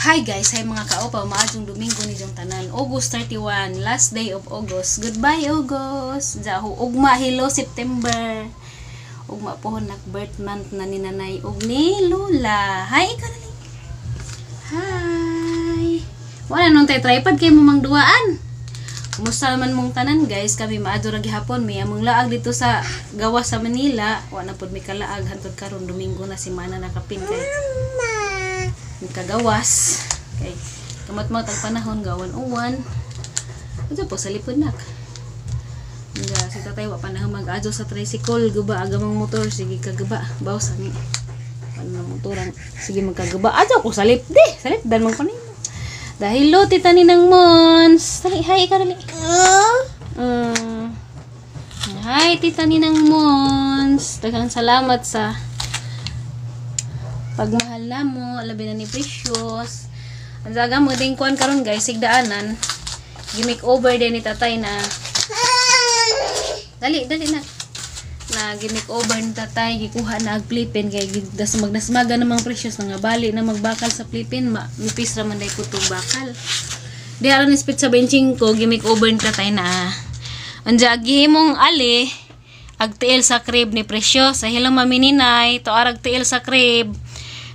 Hi guys, hi mga kaopa, maadtong Domingo ni jong tanan. August 31, last day of August. Goodbye August. Jaho ugma hello September. Ugma pohon nak birth month na ni nanay ug ni Lola. Hi kanali. Hi. Wala nung tay tripod kay mamang duaan. Kumusta naman mong tanan guys? Kami maadto ra gihapon may among laag dito sa gawas sa Manila. Wa na pud mi kalaag hantod karon Domingo na semana nakapin kay kagawas kay kamat-mat ang panahon gawan uwan ito po sa lipod nak nga si tatay wa panahon mag-adyo sa tricycle guba agamang motor sige kagaba bawas ani ano motoran sige magkagaba adyo ko salip dan man kanimo dahil lo tita ni nang Mons dali hi ka dali hi tita ni nang Mons daghang salamat sa pagmahal na mo, labi na ni Precious. Ang zaga mo din kuan karon guys, sigdaanan. Gimik over din ni tatay na. Dali na. Na gimik over ni tatay, gikuha na ag flipin kay magdasmaga namang Precious nga bali na magbakal sa flipin, mipis ra man day kutog bakal. Di aron spit sa benching ko, gimik over ni tatay na. Anja gihimong ali agtiil sa crib ni Precious. Sa hello mami ninay, to arag tiil sa crib.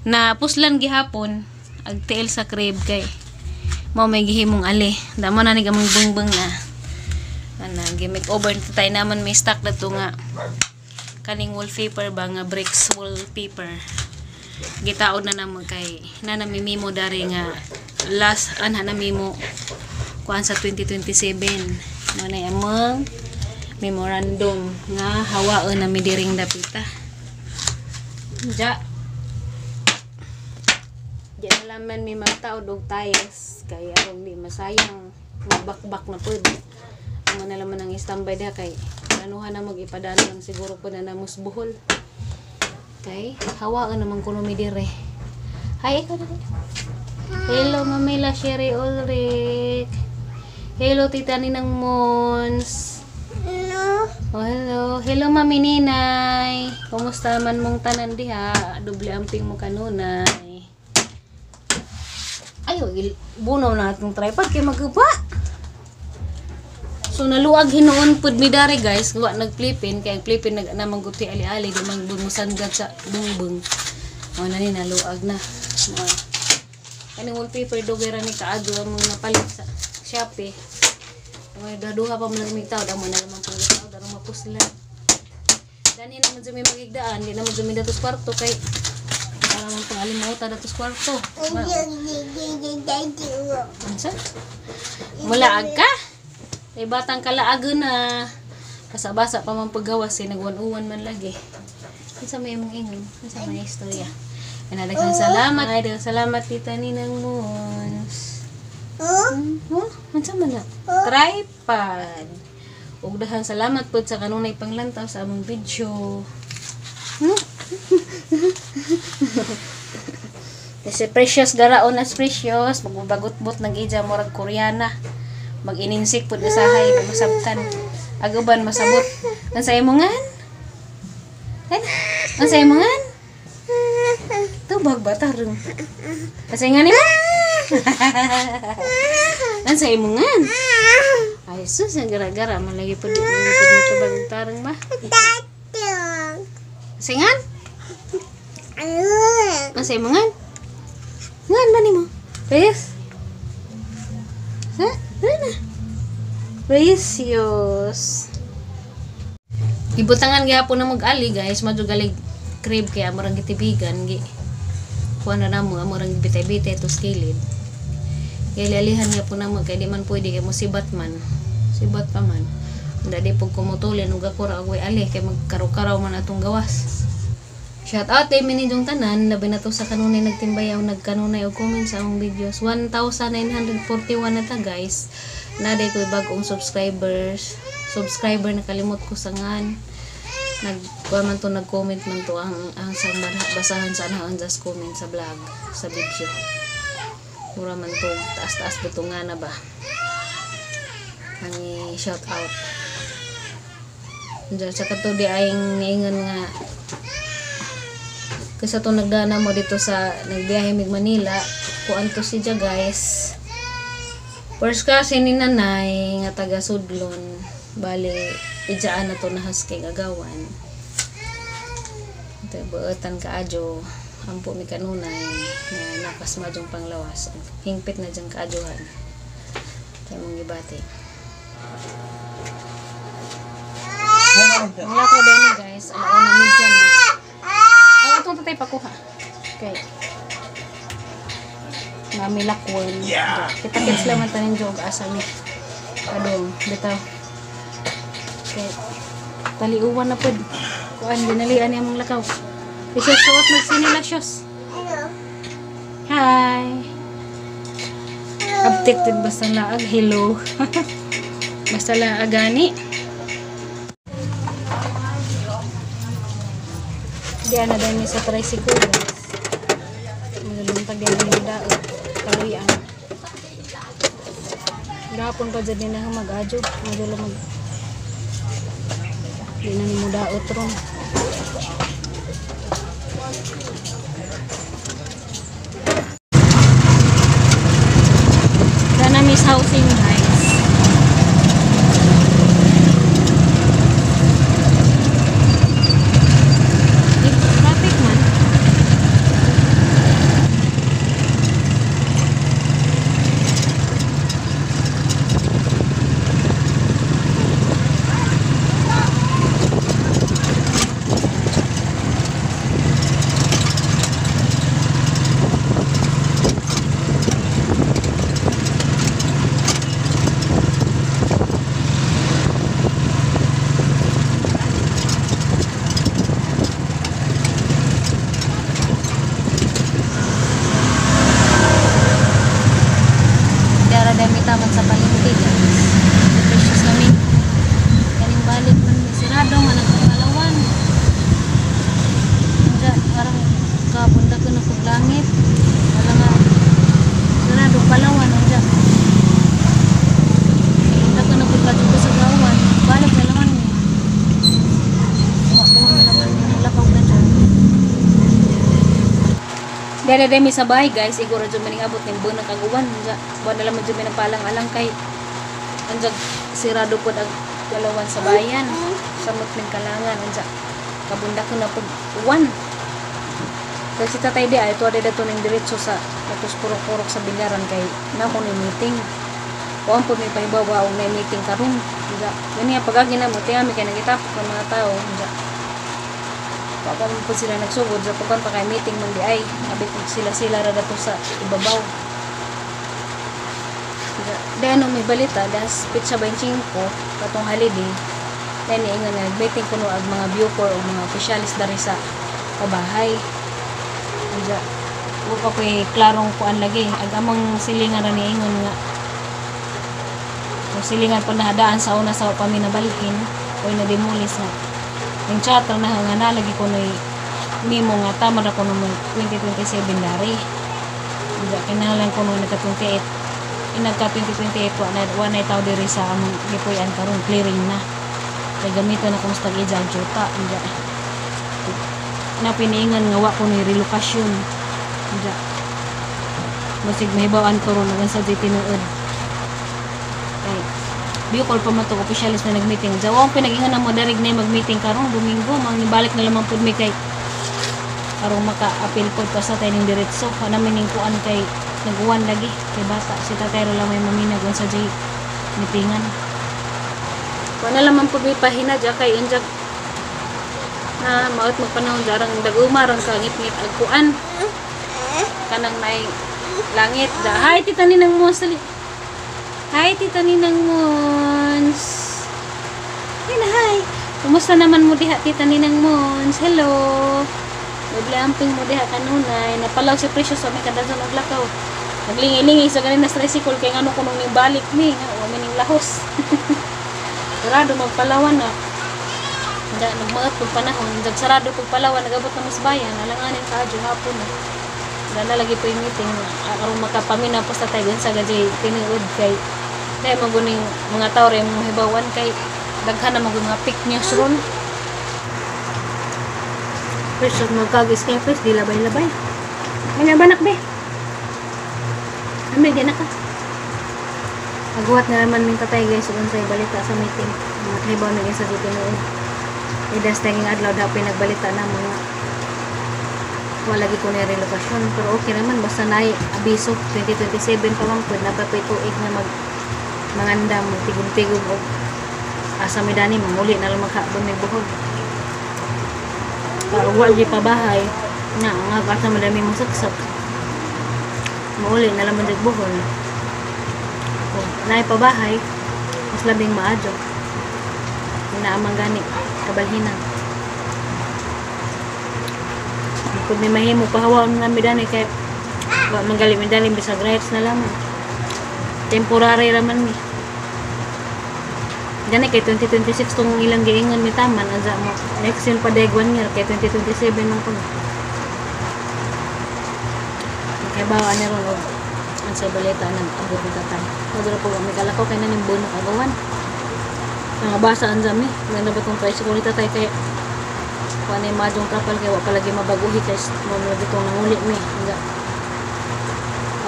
Na puslan gihapon agtiil sa crib kay mao may gihimong ali damo na ni gamang bungbong na ana gimik over tay naman may stock dato nga kaning wallpaper ba nga bricks wallpaper gitaod na namo kay namimimo dari nga last namimo kuan sa 2027 no na among memorandum nga hawaon na mi diring dapita ja. Diyan naman may mga tao dog tayas kaya aron di masayang magbakbak na pud amo na laman ang standby da kay anuhan na mag-ipadaan lang siguro po na namus buhol kay hawaan naman kuno mi dire hi ikaw dali hello mamila Sherry Ulrich hello tita ni nang Mons hello mami ninay kumusta man mong tanan diha doble amping mo kanunay ayo buno na atong tripod kay magguba so naluag hinuon pud mi dari guys wa nagflipin kay flipin namang guti ali-ali di man bumusanggad sa bungbong o na ni naluag na kaning wallpaper dugera ni kaadto mo napalit sa Shopee may daduha pa man nagmigtaw damo na naman pangitaw daro mapuslan dani naman jumi magigdaan di naman jumi datos kwarto kay parang pangalimutan datos kwarto ansa mula agka kay batang kalaag na basa-basa pa man paggawas nagwan-uwan man lagi unsa may imong ingon unsa may istorya daghang salamat tita ni nang Mons unsa man na tripod ug daghang salamat pud sa kanunay panglantaw sa among video kasi Precious garaon as Precious magbagot-bot nang ija murag Koreana mag-ininsik pud usahay masabtan aguban masabot ang sa imongan ang sa imongan tubag batarong kasi nga nimo ang sa imongan ay sus ang gara-gara malagi pud tubag tarong ba singan ang sa imongan ngan ba nimo Precious Precious ibutangan gihapon na mag-ali guys madugalig crib kaya amurang gitibigan kuha na namo amurang bitay-bitay to skilid kaya lialihan niya po namo kaya di man pwede kaya mo sibat pa man hindi po kumutulin ug ako ra agway ali kaya magkaraw-karaw man atong gawas. Shout out kay minidyong tanan labi na to sa kanunay nagtimbayaw nagkanunay og comment sa among videos 1941 na ta guys naday koy bag-ong subscriber nakalimot ko sa ngan man to nag-comment man to ang sa basahan sa anahon just comment sa vlog sa video. Mura man to taas-taas buto nga na ba. Ang shout out. Diyan sa kato di ayong niingon nga kasi to nagdana mo dito sa nagbiyahe mig Manila kuan to siya guys. First kasi ni nanay nga taga Sudlon bali ijaan na to nahas kay agawan. Ito buotan kaadyo ampo mi kanunay na napas madyong panglawas hingpit na dyan kaadyohan kaya mong gibati. Ang lako din ni guys alauna medya na itong tatay pakuha. Okay. Mami lakwon. Kita-kits lang tanin jog asa ni. Padong bitaw. Okay. Taliuwan na pod. Kuan dinalian niya mong lakaw. Isusuot magsinilasyos. Hi. Updated basta laag. Hello. Basta laag gani. Diyan na dahil sa tricycle guys. Magaluntag din ang daot. Kaluyan. Gapon pa dyan din na mag-adyo. Madalo mag... Di na ni mo daot ron. Dana miss housing guys. Taman sa palengke guys. Precious namin. Kaning balik man sirado man ang Palawan. Anja parang kabunda ko na kog langit. Wala nga sirado Palawan anja. Kabunda ko na kog kadto sa gawan. Balik na naman ni. Makuha na naman yung lakaw na dyan. Dere-demi sa bahay guys, siguro dyan maning abot ng bunang kaguwan. Buwan na naman dyan may napalang-alang kay andyan sirado po ang galawan sa bayan. Samot ng kalangan. Andyan kabunda ko na po uwan. Kasi si tatay di ay ito ada dato ng diretso sa tapos purok-purok sa bilaran kay na ko ng meeting. Kuwan po may pahibawa o may meeting karon. Ganyan pagagi na mo, tiya may kinagitapok ng mga tao. Andyan. Pagkaroon po sila nagsugod sa pagkan pa kay meeting man di ay abit sila rada to sa ibabaw. Dahil may balita das pizza 25 katong holiday dahil ingon nga meeting kuno ag mga bucor o mga opisyalis dari sa pabahay. Anja wa pa koy klarong kuan lagi ag amang silingan ra ni ingon nga kung silingan pa nahadaan sa una sa paminabalhin o na demolis nga yung chatter na nga nalagi ko na mimo nga tama na ko naman 2027 dari. Hindi, kinahalan ko nung nagka-28. Nagka-2028 wala tao diri sa among gipuyan karon clearing na. Kaya gamiton na kung stag ijang juta. Hindi. Napiniingan nga wa ko ni relokasyon. Hindi. Masig mahibawaan ko ron nagan sa di tinuod. Bicol pa man ito, opisyalis na nag-meeting. Jawang pinag-ingan na mo darig na mag-meeting karong Domingo. Mangbalik na lamang po may kay karong maka-appeal po pa sa tayo ng diretso. Namin yung kuan kay nag-uwan lagi. Kay bata, si tatero lang may maminagon sa J meetingan. Kuan na lamang po may pahina dyan kay injak na maot magpanahon darang dagumarang kangit-ngit ang kuan. Kanang may langit. Hi, tita Ninang mo sali. Hi, Tita Ninang Mons. Hi. Kumusta naman mo diha, Tita Ninang Mons? Hello. Naglamping mo diha kanunay. Napalaw si Precious sa may kadazon naglakaw. Naglingi-lingi sa ganin na tricycle kay ngano kunong ning balik ni. O mining lahos. Sarado magpalawan na. Hindi, nagmaot pag panahon. Nagsarado pag Palawan, nagabot na Masbayan. Alanganin ka, adyo hapon. Wala lagi po yung meeting. Aron makapamina po sa tayo sa gajay tiniud kay. Kaya maguning mga tao rin mga hibawan kay daghan na mga fake news ron. First, magkagis kay first, di labay-labay. May nabanak be. Amay, di na ka. Nagbuhat na naman ng tatay guys kung sa balita sa meeting. Mga hibaw na sa tiniud. Idas tayong adlaw dapat nagbalita na mga wala lagi ko na relokasyon pero okay naman basta na abiso 2027 pa man pwede na pa tuig na mangandam tigong-tigong o asa medani mamuli na lang maghabon ng buhod para wala pa bahay na nga kasa madami mong saksak mamuli na lang ng buhod na pa bahay mas labing maadyo inaamang gani kabalhinan kung may mahimo pahawaan na medani kay manggali medali bisag rights na lang temporary raman ni gani kay 2026 tong ilang giingon mi taman anza mo next year pa daig 1 year kay 2027 man pag kay bawa ni ron og ang sa balita nang abot ni tatay madura po may kalakaw kay naning bono kagawan nangabasa anza mi ngano ba tong price ko ni tatay kay kuan ay madong kapal kay wa palagi mabaguhi kay mo dito nanguli mi nga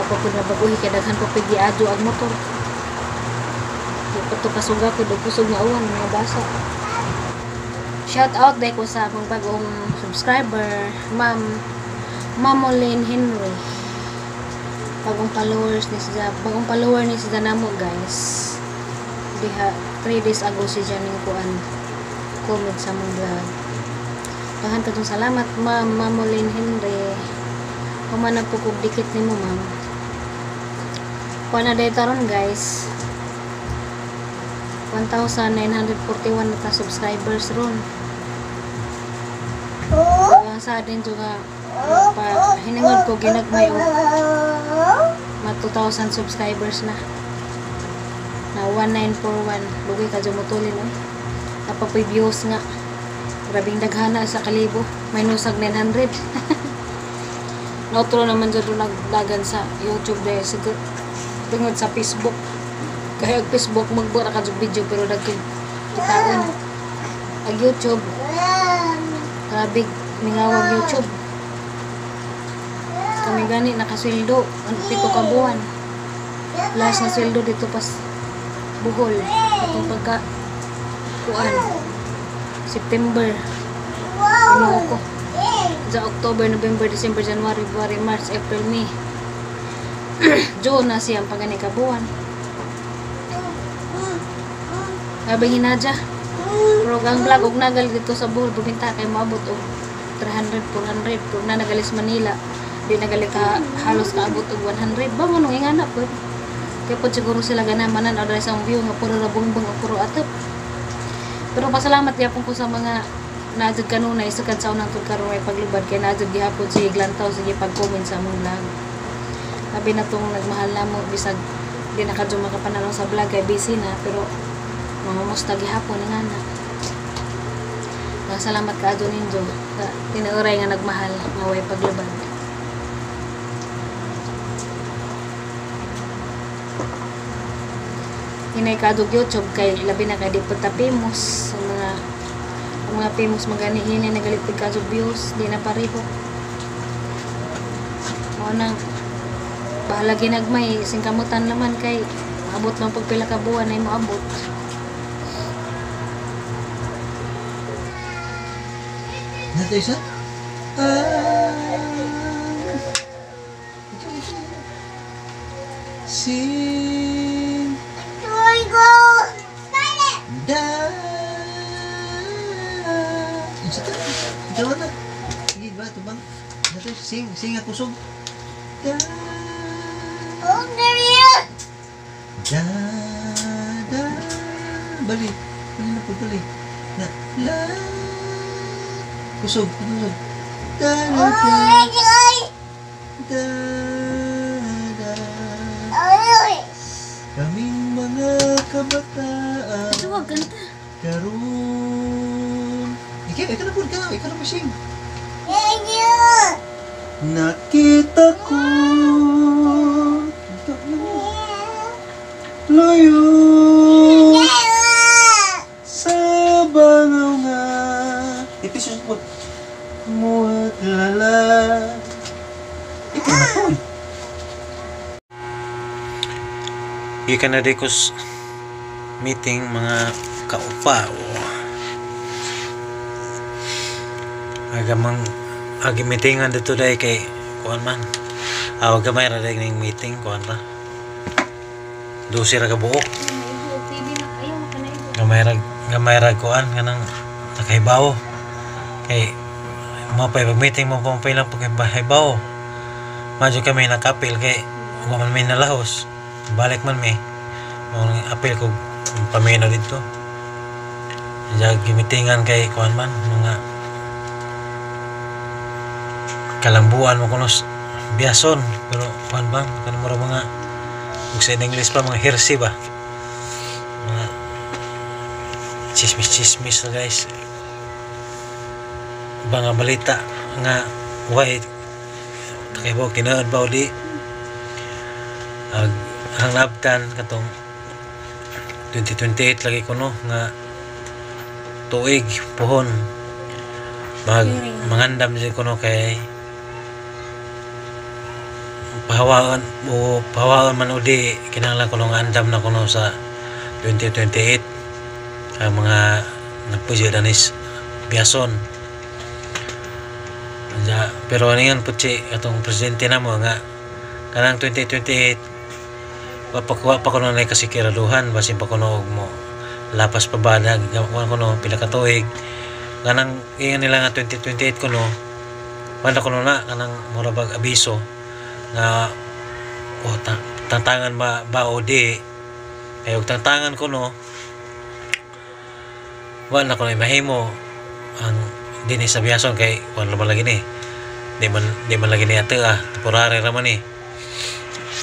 apa pud mabaguhi kay daghan pa pigi adyo ang motor di pa to kasuga ko do kusog nga awan mga basa. Shout out day ko sa akong bagong subscriber Ma'am Mamolin Henry bagong follower ni siya namo guys diha 3 days ago si Janing kuan comment sa mong vlog. Tahan katong salamat Ma'am Mamolin Henry. Kumanag po kog dikit nimo ma'am. Kuan na day taron guys. 1,941 na ta subscribers ron. Kaya sa din juga pa hinangod ko ginagmay og ma 2,000 subscribers na. Na 1941 lugay ka jumutulin oy. Napapoy views nga. Grabing daghana sa kalibo. May nusag 900. Nautro naman dyan doon nagdagan sa YouTube dahil siguro tungod sa Facebook. Kaya ang Facebook magbura ka dyan video pero nagkitaan. Ang YouTube grabing ningawag YouTube. Kami gani nakasweldo. 7 ka buwan. Last na sweldo dito pas Bohol. Itong pagka kuan September ano ko sa October, November, December, January, February, March, April, May June na siyang pagani kabuan sabi hinadya pero ang vlog og nagal dito sa Bohol bubinta kay maabot og 300, 400 kung na nagalis Manila di nagali ka halos kaabot og 100 ba mo nung ingana po kaya po siguro sila ganamanan o dahil sa view nga puro rabungbong o puro atap. Pero pasalamat yapon ko sa mga naadjud kanunay sa kansaw ng karon ay paglubad kay naadjud gihapon si Glantaw sige pag-comment sa among vlog. Sabi na tong nagmahal na mo bisag di nakadyo makapanalong sa vlog kay busy na pero mamumusta gihapon nga na. Salamat ka adto ninyo sa tinuoray nga nagmahal nga way paglubad. Hinay kadog YouTube kay labi na kay di po tapimos sa mga famous magani hinay nagalipid kadog views di na pariho mo nang bahala ginagmay singkamutan naman kay abot lang pagpila ka buwan ay moabot nato isa sing da isa ta daw na sige ba tubang nato sing ako sug da da da bali na po bali na la kusog da da da kaming mga kabataan Ito wag kanta karon ikaw na masing. Nakita ko layo sa bangaw nga ipisos mo at lala. Ikaw na to. Ikan na dekos meeting mga kaupaw. Agamang meetingan dito dahil kay kuan man. Gamay ra dahil ng meeting kuan ra. Dusi ra ka buok. TV na ayaw ka na ito. Gamay ra kuan kanang nakahibaw. Kay mo pa meeting mo pa lang paghibaw. Madyo kami nakapil kay wa man may nalahos. Balik man may apil ko pamino dito. Diya gimitingan kay kuan man mga kalambuan mo kuno biyason pero kuan bang kanang mga ug sa English pa mga hersey ba mga chismis na guys mga balita nga why kay bo kinaad ba uli ang labdan katong 2028 lagi kuno nga tuig pohon mangandam di kuno kay pahawaan man udi kinahanglan kuno nga andam na kuno sa 2028 ang mga nagpusyo danis biyason. Pero ano yan putsi atong presidente na mo nga kanang 2028 wa pa kuno na kasikiraduhan basin pa kuno mo lapas pa ba na kuno pila ka tuig kanang iyan nila nga 2028 kuno wala kuno na kanang murabag abiso nga tantangan ba o di kaya og tantangan kuno wala kuno mahimo ang dinhi sa biyason kay wala man lagi ni di man lagi ni ate temporary ra man ni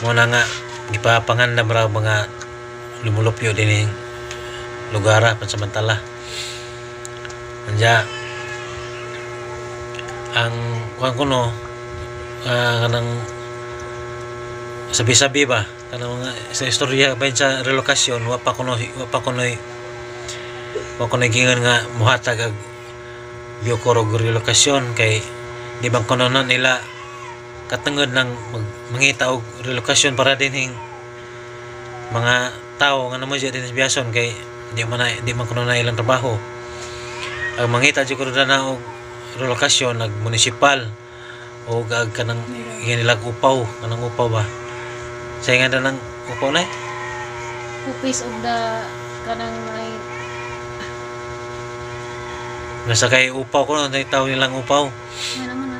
muna nga gipapangandam ra mga lumulupyo din lugar pansamantala anja ang kuan kuno kanang sabi-sabi ba kanang mga sa istorya ba sa relokasyon wa pa kuno gingan nga muhatag ag biokorog relokasyon kay di bang kuno na nila katungod ng mangita og relokasyon para dinhing mga tao nga namo din sa biyason kay di man kuno na ilang trabaho ang mangita jud kuno na og relokasyon nag munisipal o gag kanang inilag upaw kanang upaw ba sa nga nang upaw na Pupis of the kanang may nasa kay upaw ko na tao nilang upaw ano naman na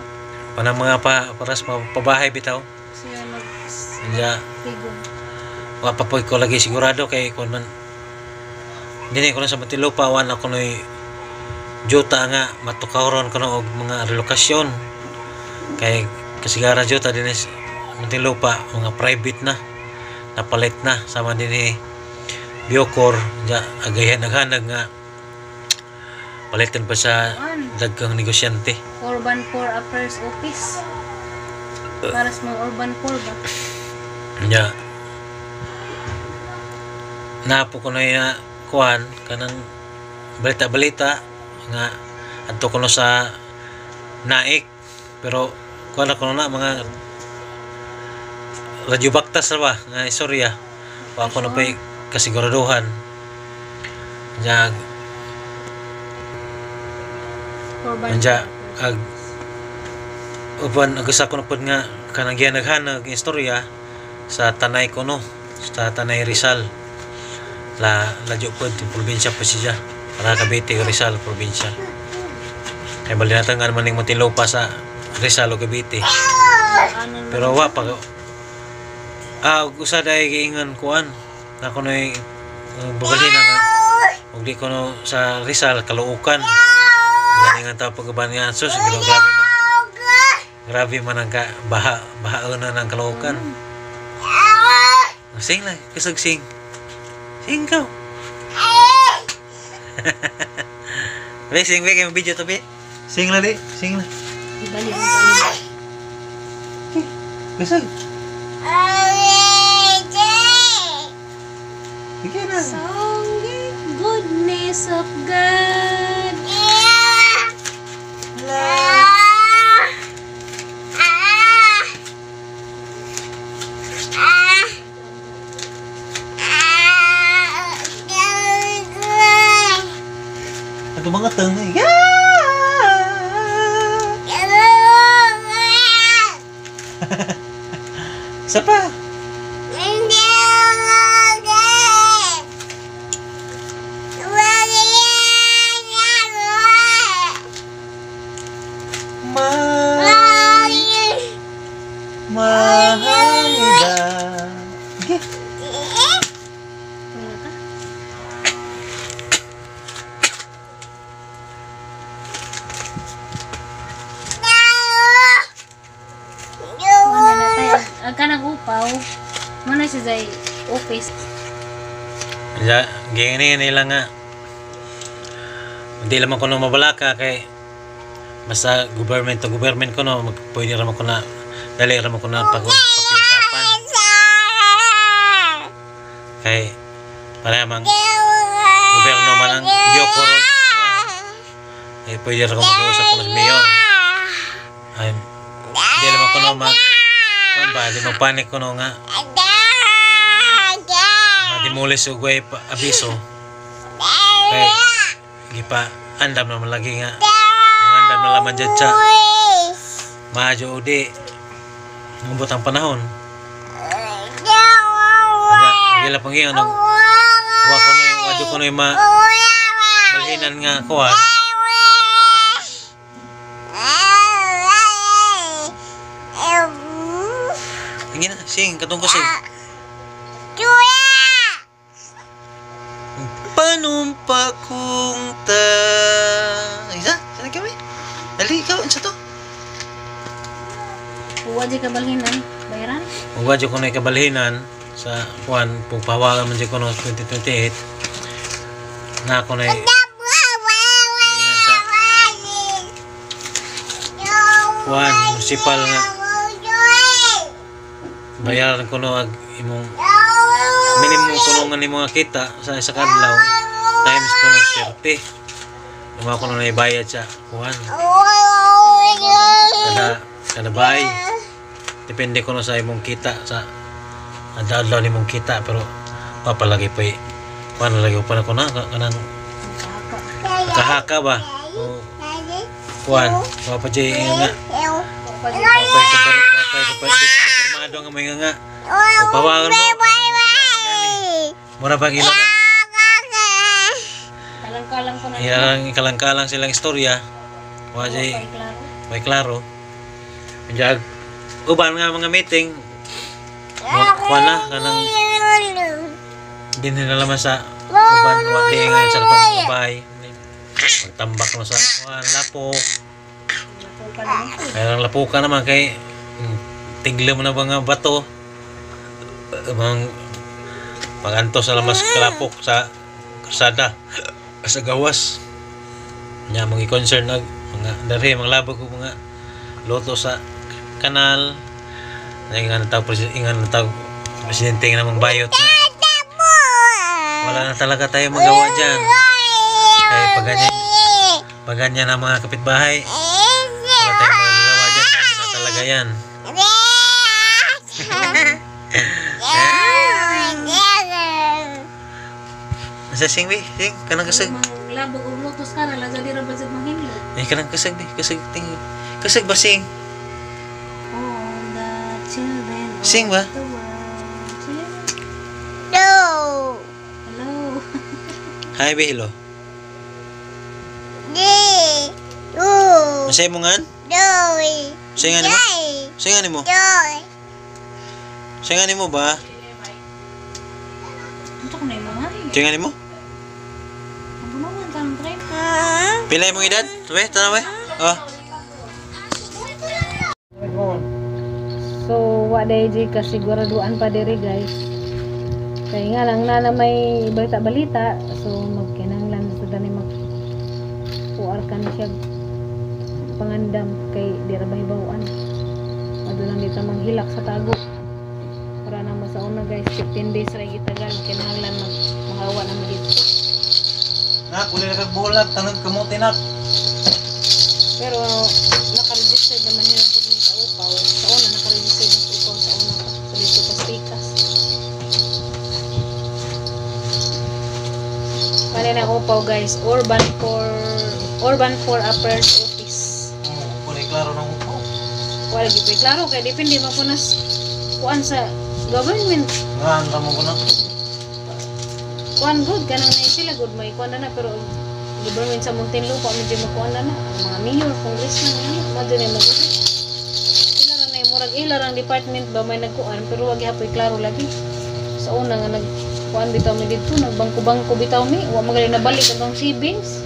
panang mga paras pabahay bitaw siya anja tigon. wa pa po ko lagi sigurado kay kun man dinhi ko na sa Muntinlupa wan ako noy juta nga matukawron kono og mga relokasyon kay kasigara juta dinhi Muntinlupa mga private na napalit na sama dinhi Biocor ja agayan naghanag nga palitan pa sa dagkang negosyante Urban Poor Affairs Office para sa mga urban poor ba ya napo ko na kuan kanang balita nga adto kuno sa naik pero kuan ko na mga radyo baktas ba nga istorya wa ko na pa kasiguraduhan jag urban anja ag uban agasa ko na pod nga kanang gihanag-hanag istorya sa Tanay kuno sa Tanay Rizal ladyo pod probinsya pa siya para Cavite Rizal probinsya kay balinatangan man ning Muntinlupa sa Rizal o Cavite pero wa pa usa day giingan kuan na kunoy babalhin nga ug di kuno sa Rizal Caloocan ganingan ta pagban nga sus grabe man ang bahaon na ng Caloocan sing lang kisag sing ka be sing be kay video to be Sing na di. Sing na. Ibalik mo kami. Kasag. Sige na. Song the goodness of God. Ito mga tengay. Isa pa. Mahida. Sige. Wala ka? Wala na tayo. Ang kanang upaw. Muna siya sa office. Ya, gini nila nga. Hindi naman ko na mabalaka kay basta government to government ko no, pwede naman ko na dali naman ko na pag-usapan. Kay para mang gobyerno man ang Gyokoro. Eh pwede naman ko mag-usap ko sa mayor. Ay, hindi naman ko na di magpanik ko no nga. Dimulis o guay abiso. Kay gipa andam naman lagi nga. Andam na laman dyan sa maadyo o di ngubot ang panahon. Kaya pang yung ano wako na yung adyo ko na yung balhinan nga kuha. Sige na, sing, katong kusig. Panumpa kong ta... Isa? Sana kami? Dali, ikaw, isa to? Uwa di kabalhinan. Bayaran? Uwa dyan ko na ikabalhinan sa Juan, pagpahawagan man dyan ko noong 2028 na ako na sa Juan, municipal nga bayaran ko no ag imong minimum kulungan ni mga kita sa isa kadlaw times ko ng 30 yung ako na ibayad sa Juan kada bay depende ko no sa imong kita sa adlaw ni mong kita pero papalagi pa paano lagi pa na ko na kanang kahaka ba o Juan papadjay nga papay nga may nga papawagan mo mura bang ilang Kalang-kalang ko na. ilang kalang-kalang silang istorya wajay may klaro menjag uban nga mga meeting kuha na kanang din nila naman sa uban wadi nga sa katong bahay magtambak mo sa lapok kaya lapukan naman kay tigla mo na ba nga bato bang paganto sa lamas kalapok sa karsada sa gawas nya mga concern nag mga dari mga labog ko mga loto sa kanal ingan na tao presidente nga namang bayot na. Wala na talaga tayo magawa dyan kaya pag ganyan ang mga kapitbahay wala tayo magagawa dyan hindi na talaga yan. Asa sing bi, sing kanang kasag. Labog og lutos ka na la jadi ra budget manghinlo. Kanang kasag bi, kasag ting. Kasag ba sing? All the children. Sing ba? The world. No. Hello. Hi bi hello. Di. Masay mo ngan? Doi. Singan mo? Singan mo? Doi. Singan mo ba? Ito ko na yung mga. Singan mo? Ang bunawan ka ng train. Pilay mong edad? Tuwe, tanaw eh. Oh. So, wa day di kasiguraduan pa diri guys. Kaya nga lang na may balita-balita. So, magkinanglan sa tani mag puar ka na siya pangandam kay di ra bahibawaan. Aduna dito manghilak sa tago. Para na masauna guys, 15 days ra gitagal kinahanglan maghawa na mo dito. Nak, uli na kagbulag, tanong kamuti nak. Pero naka-register naman yun po din sa upaw. Sa una naka-register din sa upaw sa una pa. So dito pa pikas. Kanina upaw guys, Urban for Affairs Office. Uli klaro ng upo. Wala gipay klaro kay depende man po nas kuan sa government. Ngaan ka mo ko na. Kuan good kanang na sila good may kuan na pero government sa Muntinlupa medyo makuan na ang mga mayor, congressman na madyo na mag sila ra na murag ila ang department ba may nagkuan pero wag hapoy klaro lagi. Sa una nga nagkuan bitaw mi didto nagbangko-bangko bitaw mi wa magaling nabalik ang savings.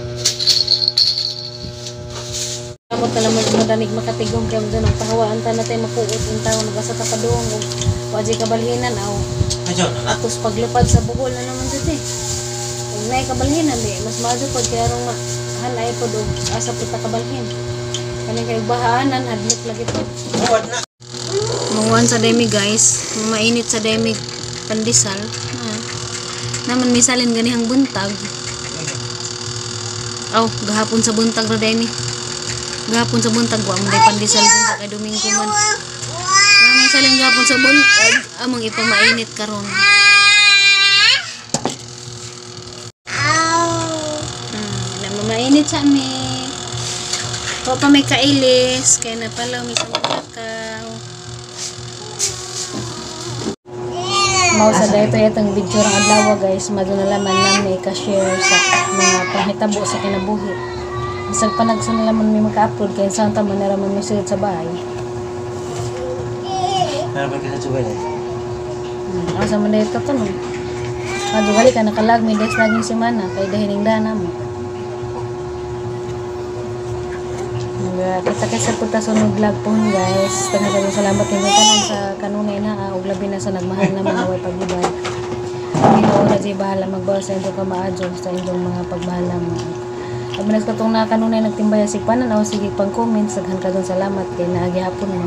Kamot na naman madanig makatigong kay mo nang pahawaan ta natay makuot in tawo nagasa ta padung og waji kabalhinan aw Medyo na. atos paglupad sa buhol na naman dito eh. Kung naay kabalhin di mas madyo pod kaya rong hanay pod og asa pud ta kabalhin. Kani kay bahaanan hadlok lagi pod. Buwad na. Manguan sa demi guys, mainit sa demi pandesal. Naman misalin ganihang buntag. Aw, gahapon sa buntag ra demi. Gahapon sa buntag wa mo day pandesal buntag kay Domingo man. Misalin gahapon sa buntag among ipamainit karon. Mainit sa mi. O pa may kailis. Kaya na pala may sa magkakaw. Mao sa dito itong video ng adlaw guys. Madunalaman na may ka-share sa mga panghitabo sa kinabuhi. Bisag pa nagsanalaman may maka-upload. Kaya saan tama na raman may sulit sa bahay. Meron ba kita subay eh? Asa man dito to no. Madugali ka nakalag may des laging semana. Kaya dahiling dana mo. Kita kaysa punta sa vlog po guys. Tanong salamat din tanan sa kanunay na og labi na sa nagmahal na mga way pagbibay. Ginoo na di bahala magbawas sa inyong kamaadyo sa inyong mga pagmahal na mo. Abnas katong na kanunay nagtimbaya si panan aw sige pang comment saghan kadon salamat kay naagihapon mo.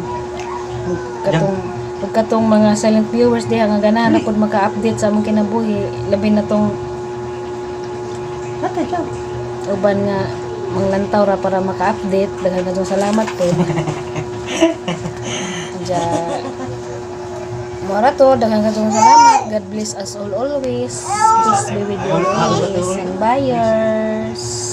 Katong mga silent viewers diha nga ganahan pod maka-update sa among kinabuhi labi na tong uban nga manglantaw ra para maka-update daghan kadtong salamat po. Ja mora to daghan kadtong salamat. God bless us all always. Peace be with you always and buyers.